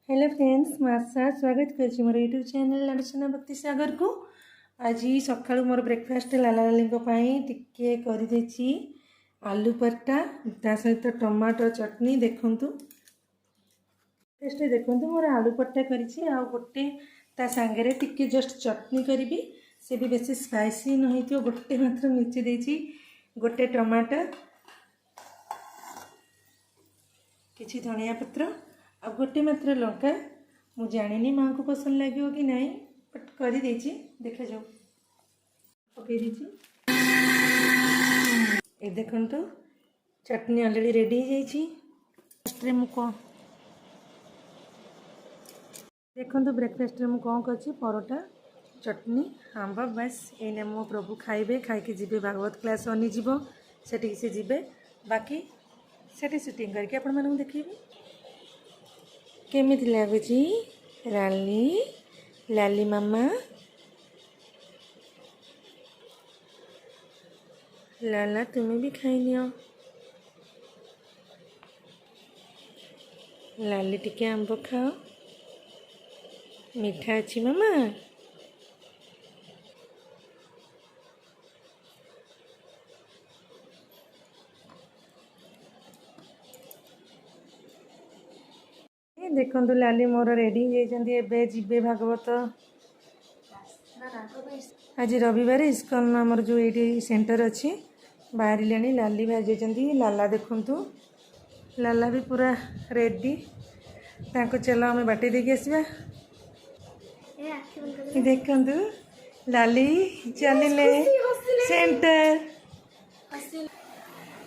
Hello friends मासा स्वागत कर मोर यूट्यूब चैनल लाडसना भक्ति सागर को। आज सकाळु मोर ब्रेकफास्ट लाला लाली टिके कर आलू परटा ता सहित टमाटो चटनी देखंतु टेस्ट देखंतु मोर आलू परटा करिछि आ गोटे ता सांगरे टिके जस्ट चटनी करी से भी बेसी स्पाइसी न होइतो गोटे मात्र मिर्ची देछि गोटे टमाटो किछि धनिया पत्र आ गोटे मात्र लंका मु जानी माँ को पसंद लगे कि नहीं बट कर देखा जाओ पकई ये देखो चटनी ऑलरेडी रेडी हो जाइए मुझे देखो ब्रेकफास्ट में कौन कर परोटा चटनी आंब बस ये मो प्रभु खाइबे खाई जी भागवत क्लास बनीज से जीवे बाकी से शूटिंग करके आपण मानू देखिए केमिति लगुची लाली लाली मामा लाला तुम्हें भी खाई नियो लाली टिके आंब खाओ मीठा अच्छी मामा देखो लाली मोर रेडी होते जीवे भागवत आज रविवार इस्कन आमर जो ये सेंटर अच्छी बाहर लाली भाई लाला देखु लाला भी पूरा रेडी ताको चलो आम बाटे देके आसवा देखु लाली चलिले सेंटर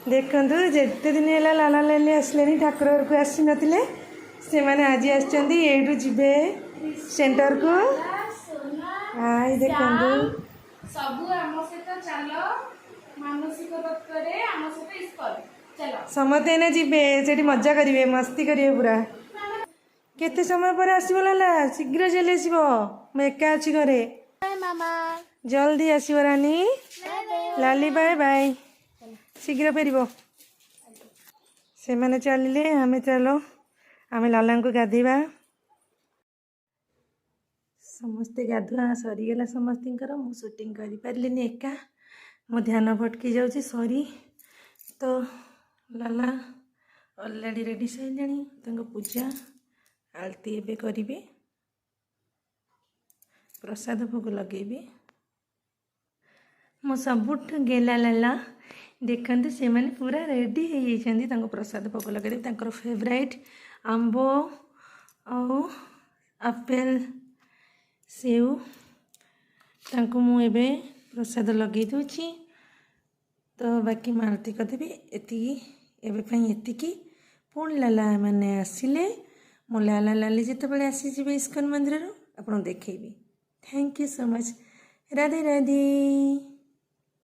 देखु जिते दिन है लाला लाली आसले ठाकुर घर को आसी नथिले से माने आज आसु जीवे सेंटर को आई देखो समते ना जीवे से मजा करेंगे मस्ती करेंगे पूरा केते समय पर आसो लाला शीघ्र चली आसो मैं एका अच्छी घरे जल्दी आसो रानी लाली बाय बाय शीघ्र फेर से माने चलिए आम चलो आम लाला को गाधेबा समस्ते गाधुआ सरीगला समस्तर मु शूटिंग कर पारे एका मो ध्यान भटकी जाऊँगी सॉरी तो लाला ऑलरेडी रेडी सारे पूजा आलती एवं करेंगे प्रसाद भोग लगे मो सबुठ गेला लाला देखते से मैंने पूरा रेडी हो प्रसाद भोग लगे फेवरेट आंब आपेल सेव तांको मु एबे प्रसाद लगे दूची तो बाकी मालती कदेवी एति पुणी लाला मैंने आसिले मो लाला लाली जिते बड़े आसीजे इस्कन मंदिर आपको देखेबी। Thank you so much Radhe Radhe.